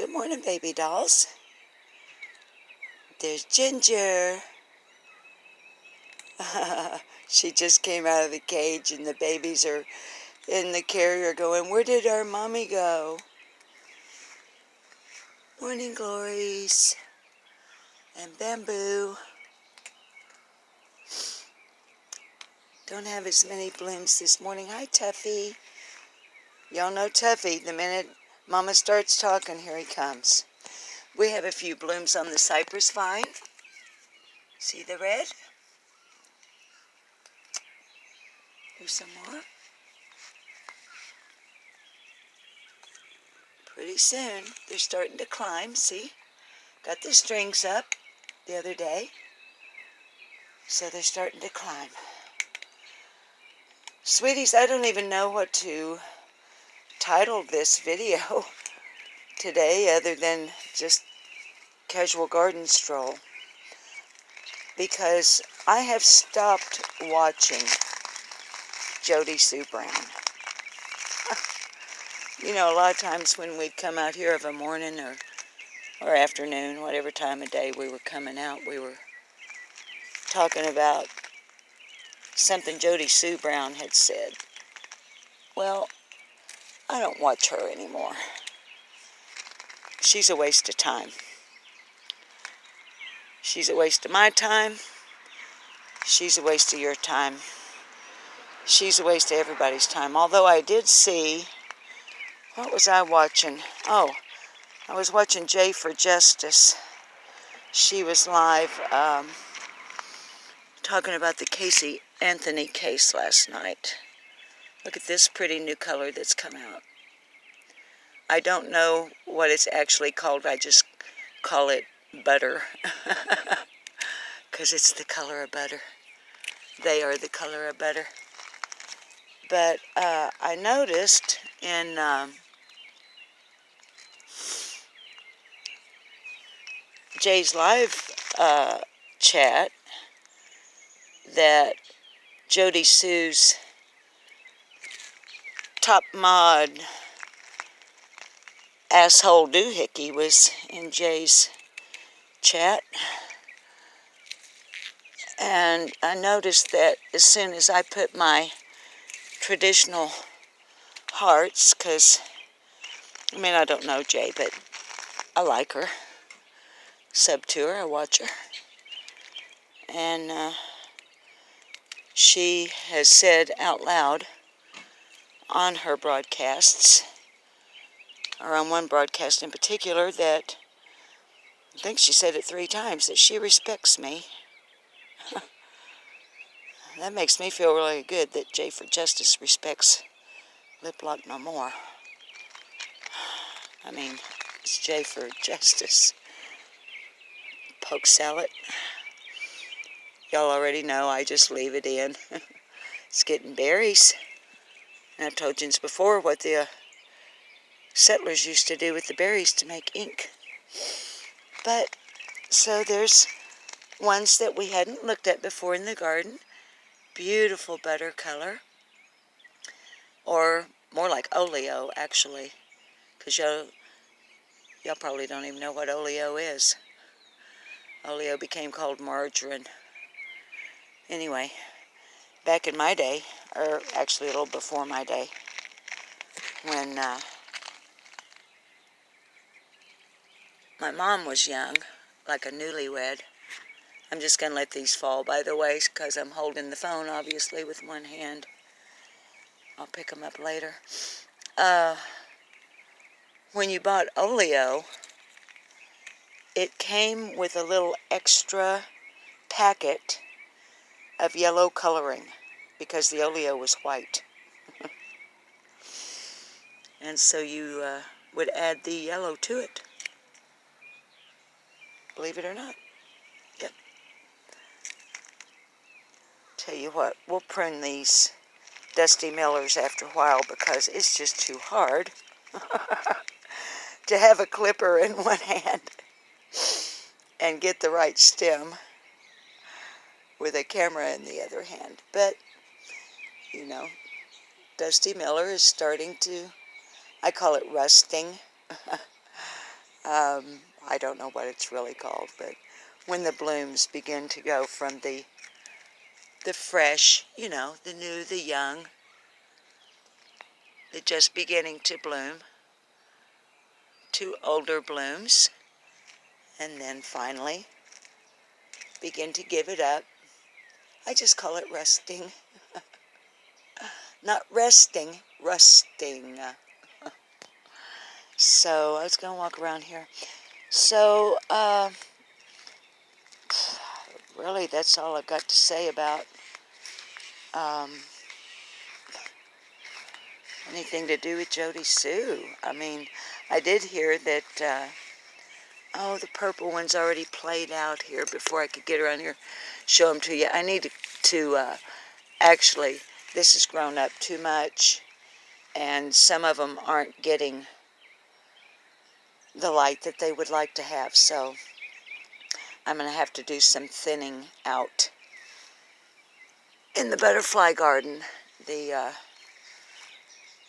Good morning, baby dolls. There's Ginger. She just came out of the cage and the babies are in the carrier going, "Where did our mommy go?" Morning, Glories. And Bamboo. Don't have as many blooms this morning. Hi, Tuffy. Y'all know Tuffy. The minute Mama starts talking, here he comes. We have a few blooms on the cypress vine. See the red? Here's some more. Pretty soon, they're starting to climb, see? Got the strings up the other day, so they're starting to climb. Sweeties, I don't even know what to title this video today other than just Casual Garden Stroll, because I have stopped watching Jody Sue Brown. You know, a lot of times when we'd come out here of a morning or afternoon, whatever time of day we were coming out, we were talking about something Jody Sue Brown had said. Well, I don't watch her anymore. She's a waste of time. She's a waste of my time. She's a waste of your time. She's a waste of everybody's time. Although I did see, what was I watching? Oh, I was watching Jay for Justice. She was live talking about the Casey Anthony case last night. Look at this pretty new color that's come out. I don't know what it's actually called. I just call it butter because it's the color of butter. They are the color of butter. But I noticed in Jay's live chat that Jody Sue's top mod asshole doohickey was in Jay's chat. And I noticed that as soon as I put my traditional hearts, because, I mean, I don't know Jay, but I like her. Sub to her, I watch her. And she has said out loud on her broadcasts, or on one broadcast in particular, that, I think she said it 3 times, that she respects me. That makes me feel really good that Jay for Justice respects Lip Lock no more. I mean, it's Jay for Justice. Poke salad. Y'all already know I just leave it in. It's getting berries. And I've told you before what the settlers used to do with the berries to make ink. But, so there's ones that we hadn't looked at before in the garden. Beautiful butter color. Or more like oleo, actually. Because y'all probably don't even know what oleo is. Oleo became called margarine. Anyway, back in my day, or actually a little before my day, when my mom was young, like a newlywed. I'm just going to let these fall, by the way, because I'm holding the phone, obviously, with one hand. I'll pick them up later. When you bought oleo, it came with a little extra packet of yellow coloring, because the oleo was white. And so you would add the yellow to it. Believe it or not. Yep. Tell you what, we'll prune these Dusty Millers after a while because it's just too hard to have a clipper in one hand and get the right stem with a camera in the other hand. But, you know, Dusty Miller is starting to, I call it rusting. I don't know what it's really called, but when the blooms begin to go from the fresh, you know, the new, the young, the just beginning to bloom, to older blooms, and then finally begin to give it up. I just call it rusting. Not resting, rusting. So I was going to walk around here. So, really, that's all I've got to say about anything to do with Jody Sue. I mean, I did hear that, oh, the purple one's already played out here before I could get around here, show them to you. I need to actually, this has grown up too much, and some of them aren't getting the light that they would like to have, so I'm going to have to do some thinning out in the butterfly garden. The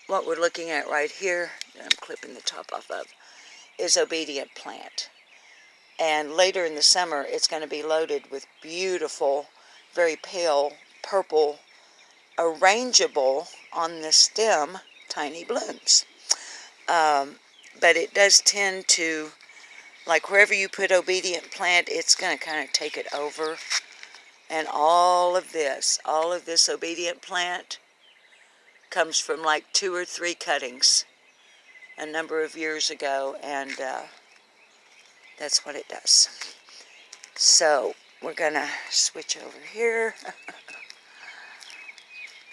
what we're looking at right here, that I'm clipping the top off of, is obedient plant. And later in the summer, it's going to be loaded with beautiful, very pale purple, arrangeable on the stem, tiny blooms. But it does tend to, like wherever you put obedient plant, it's going to kind of take it over. And all of this obedient plant comes from like 2 or 3 cuttings a number of years ago, and that's what it does. So we're going to switch over here.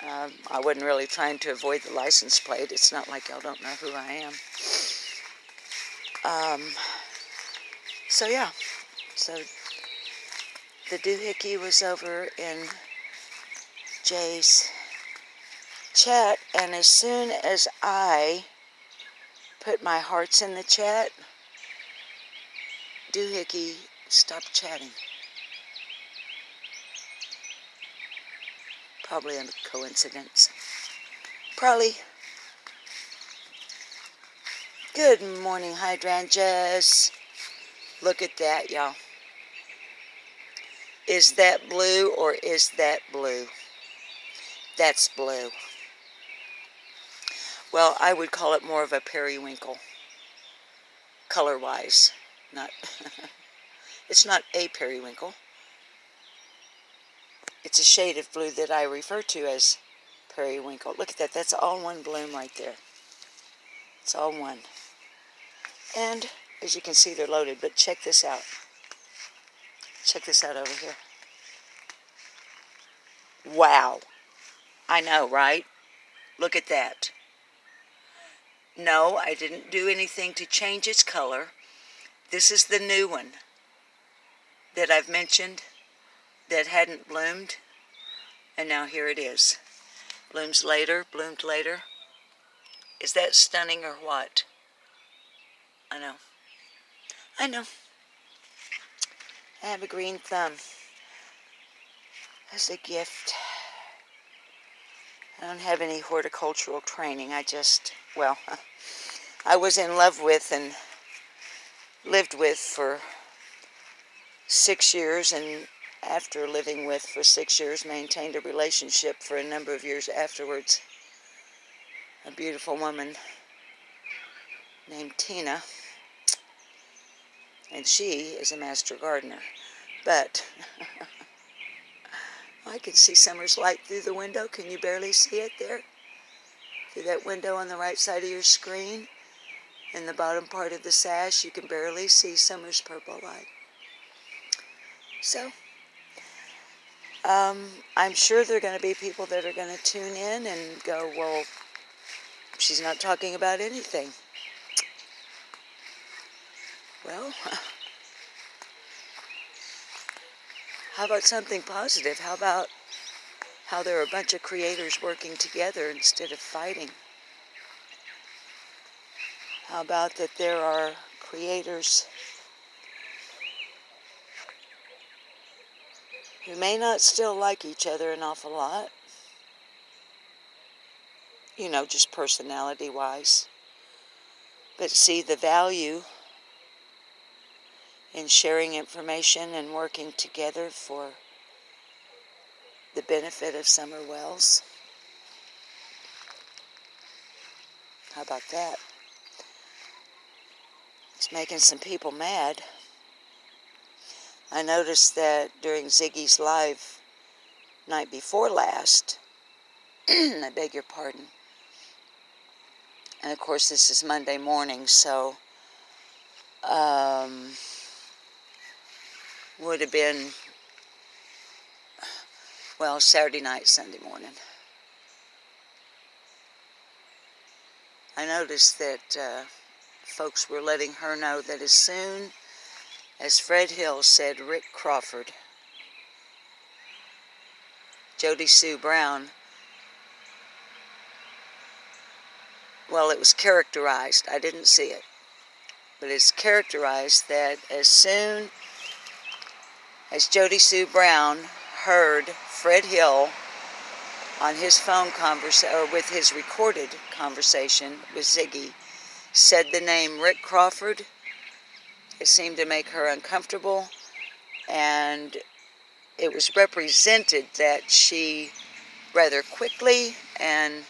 I wasn't really trying to avoid the license plate. It's not like y'all don't know who I am. So yeah, so the doohickey was over in Jay's chat, and as soon as I put my hearts in the chat, doohickey stopped chatting. Probably a coincidence. Probably. Good morning, hydrangeas. Look at that, y'all. Is that blue or is that blue? That's blue. Well, I would call it more of a periwinkle, color-wise. Not. It's not a periwinkle. It's a shade of blue that I refer to as periwinkle. Look at that. That's all one bloom right there. It's all one. And as you can see, they're loaded. But check this out. Check this out over here. Wow. I know, right? Look at that. No, I didn't do anything to change its color. This is the new one that I've mentioned that hadn't bloomed. And now here it is. Blooms later, bloomed later. Is that stunning or what? I know. I know. I have a green thumb. As a gift. I don't have any horticultural training. I just, well, I was in love with and lived with for 6 years, and after living with for 6 years, maintained a relationship for a number of years afterwards. A beautiful woman named Tina, and she is a master gardener. But I can see summer's light through the window. Can you barely see it there? Through that window on the right side of your screen, in the bottom part of the sash, you can barely see summer's purple light. So, I'm sure there are going to be people that are going to tune in and go, well, she's not talking about anything. Well, how about something positive? How about how there are a bunch of creators working together instead of fighting? How about that there are creators who may not still like each other an awful lot, you know, just personality-wise, but see the value in sharing information and working together for the benefit of summer wells. How about that? It's making some people mad. I noticed that during Ziggy's live night before last, I beg your pardon, and of course this is Monday morning, so would have been, well, Saturday night, Sunday morning. I noticed that folks were letting her know that as soon as Fred Hill said Rick Crawford, Jody Sue Brown, well, it was characterized, I didn't see it, but it's characterized that as soon as Jody Sue Brown heard Fred Hill on his phone conversation, or with his recorded conversation with Ziggy, said the name Rick Crawford, it seemed to make her uncomfortable, and it was represented that she rather quickly and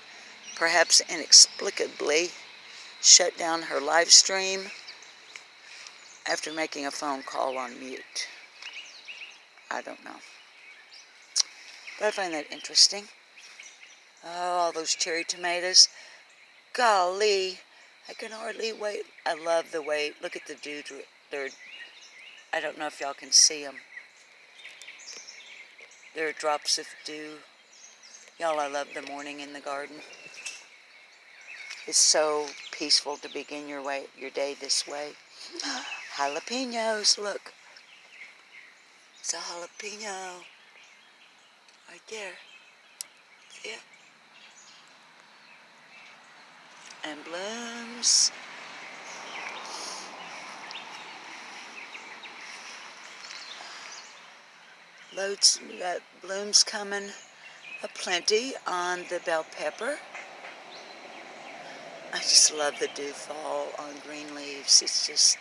perhaps inexplicably shut down her live stream after making a phone call on mute. I don't know. But I find that interesting. Oh, all those cherry tomatoes. Golly, I can hardly wait. I love the way, look at the dew. I don't know if y'all can see them. There are drops of dew. Y'all, I love the morning in the garden. It's so peaceful to begin your day this way. Jalapenos, look. It's a jalapeno. Right there. See it? And blooms. Loads, we got blooms coming aplenty on the bell pepper. I just love the dew fall on green leaves. It's just,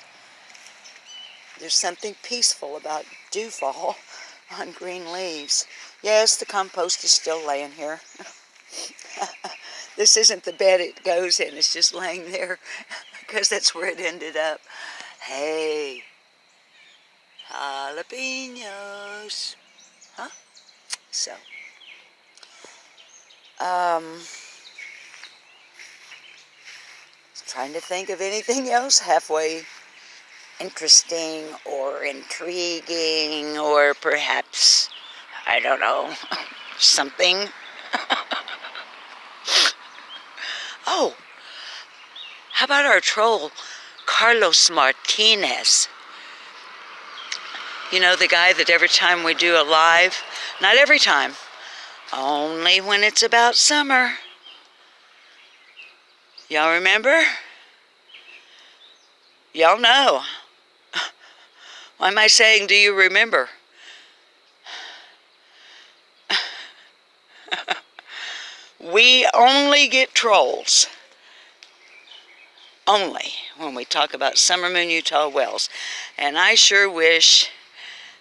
there's something peaceful about dew fall on green leaves. Yes, the compost is still laying here. This isn't the bed it goes in, it's just laying there because that's where it ended up. Hey, jalapenos. Huh? So, trying to think of anything else halfway interesting or intriguing or perhaps, I don't know, something. Oh, how about our troll, Carlos Martinez? You know, the guy that every time we do a live, not every time, only when it's about summer. Y'all remember? Y'all know. Why am I saying, do you remember? We only get trolls. Only when we talk about Summer Moon Utah wells. And I sure wish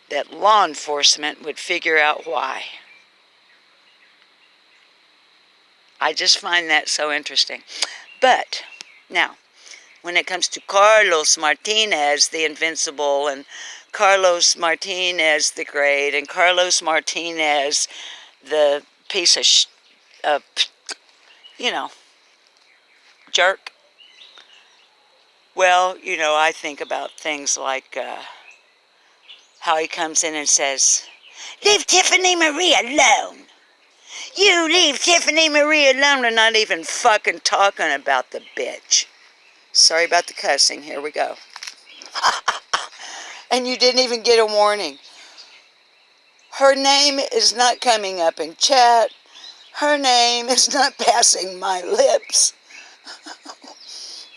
that law enforcement would figure out why. I just find that so interesting. But, now, when it comes to Carlos Martinez, the invincible, and Carlos Martinez, the great, and Carlos Martinez, the piece of jerk. Well, I think about things like how he comes in and says, "Leave Tiffany Marie alone. You leave Tiffany Marie alone," and not even fucking talking about the bitch. Sorry about the cussing. Here we go. And you didn't even get a warning. Her name is not coming up in chat. Her name is not passing my lips.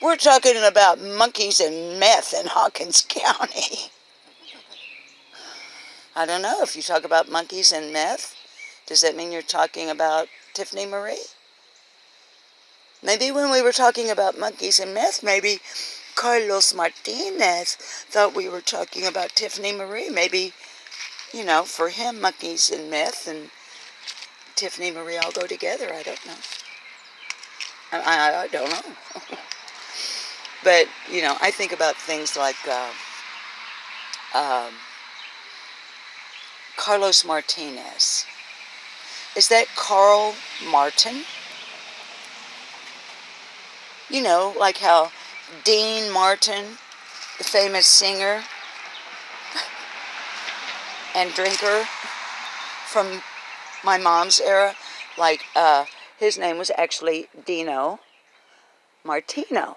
We're talking about monkeys and meth in Hawkins County. I don't know, if you talk about monkeys and meth, does that mean you're talking about Tiffany Marie? Maybe when we were talking about monkeys and meth, maybe Carlos Martinez thought we were talking about Tiffany Marie. Maybe, you know, for him, monkeys and myth and Tiffany Marie all go together. I don't know. I don't know. But, you know, I think about things like um, Carlos Martinez. Is that Carl Martin? You know, like how Dean Martin, the famous singer and drinker from my mom's era, like his name was actually Dino Martino.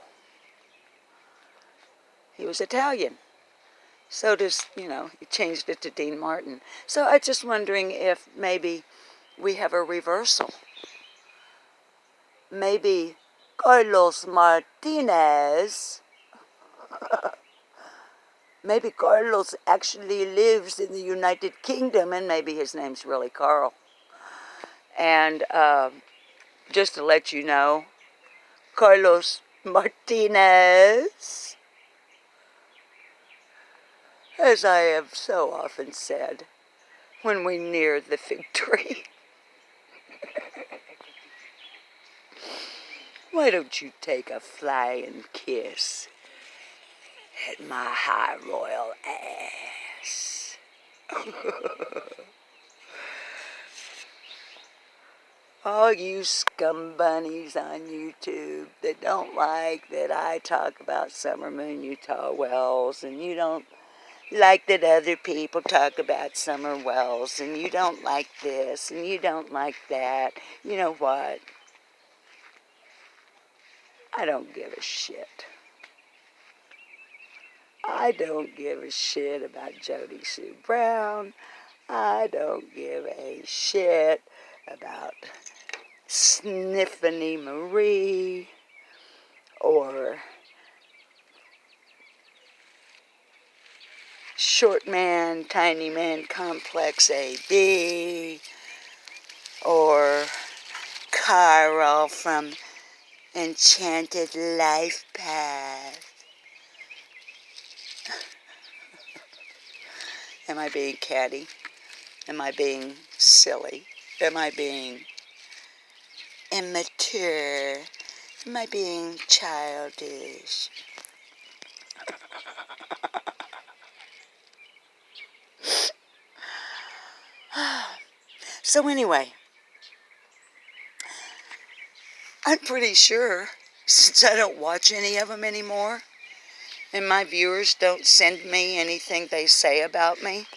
He was Italian. So does, you know, he changed it to Dean Martin. So I'm just wondering if maybe we have a reversal. Maybe Carlos Martinez, maybe Carlos actually lives in the United Kingdom, and maybe his name's really Carl. And just to let you know, Carlos Martinez, as I have so often said, when we near the fig tree, why don't you take a flying kiss at my high royal ass? All you scum bunnies on YouTube that don't like that I talk about Summer Moon Utah wells, and you don't like that other people talk about summer wells, and you don't like this, and you don't like that. You know what? I don't give a shit. I don't give a shit about Jody Sue Brown. I don't give a shit about Sniffany Marie or Short Man, Tiny Man Complex AB or Carl from Enchanted Life Path. Am I being catty? Am I being silly? Am I being immature? Am I being childish? So anyway, I'm pretty sure, since I don't watch any of them anymore, and my viewers don't send me anything they say about me,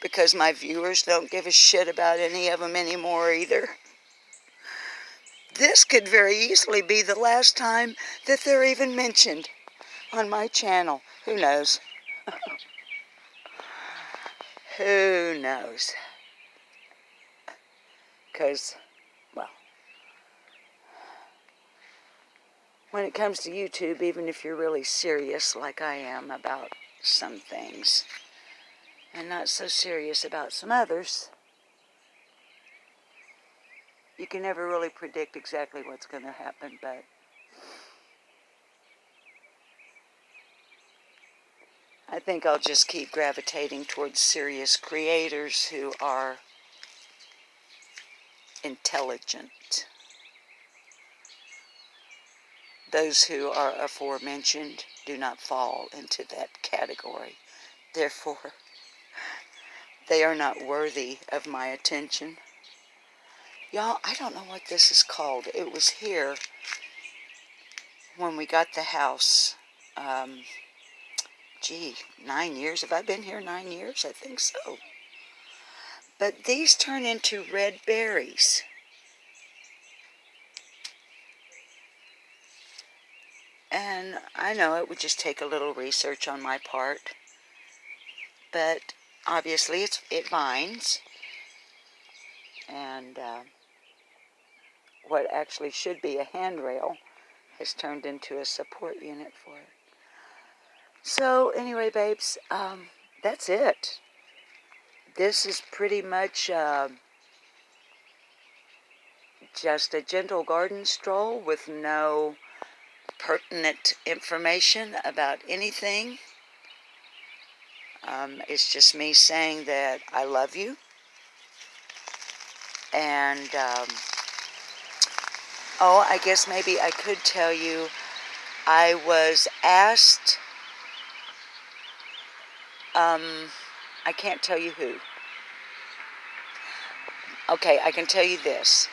because my viewers don't give a shit about any of them anymore either, this could very easily be the last time that they're even mentioned on my channel. Who knows? Who knows? Because, well, when it comes to YouTube, even if you're really serious like I am about some things, and not so serious about some others, you can never really predict exactly what's going to happen, but I think I'll just keep gravitating towards serious creators who are intelligent. Those who are aforementioned do not fall into that category. Therefore, they are not worthy of my attention. Y'all, I don't know what this is called. It was here when we got the house. 9 years. Have I been here 9 years? I think so. But these turn into red berries. And I know it would just take a little research on my part. But obviously it vines. And what actually should be a handrail has turned into a support unit for it. So anyway, babes, that's it. This is pretty much just a gentle garden stroll with no pertinent information about anything. It's just me saying that I love you. And, oh, I guess maybe I could tell you, I was asked, I can't tell you who. Okay, I can tell you this.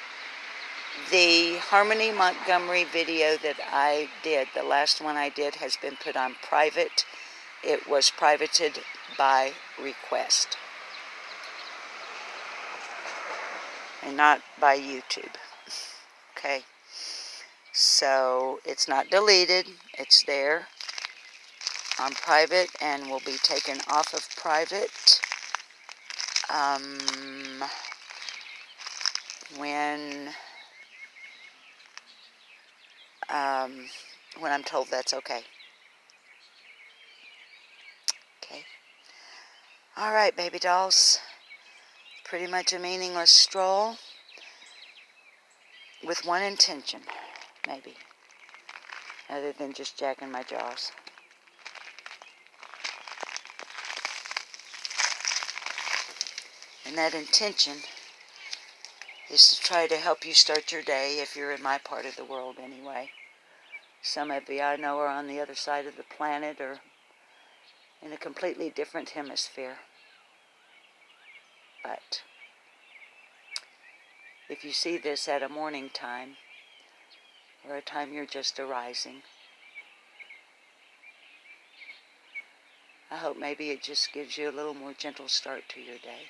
The Harmony Montgomery video that I did, the last one I did, has been put on private. It was privated by request, and not by YouTube. Okay, so it's not deleted. It's there on private and will be taken off of private when I'm told that's okay. Okay. All right, baby dolls. Pretty much a meaningless stroll with one intention, maybe, other than just jacking my jaws. And that intention is to try to help you start your day, if you're in my part of the world anyway. Some of you I know are on the other side of the planet or in a completely different hemisphere. But if you see this at a morning time, or a time you're just arising, I hope maybe it just gives you a little more gentle start to your day.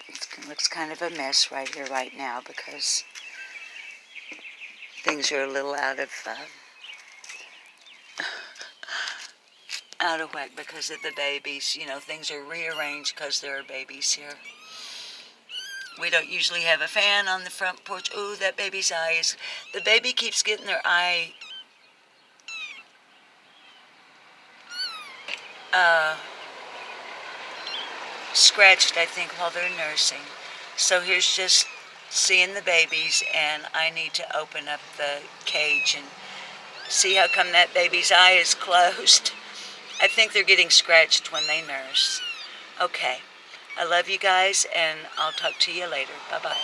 It looks kind of a mess right here, right now, because things are a little out of whack because of the babies. You know, things are rearranged because there are babies here. We don't usually have a fan on the front porch. Ooh, that baby's eye is... The baby keeps getting their eye... scratched, I think, while they're nursing. So here's just seeing the babies, and I need to open up the cage and see how come that baby's eye is closed. I think they're getting scratched when they nurse. Okay. I love you guys, and I'll talk to you later. Bye-bye.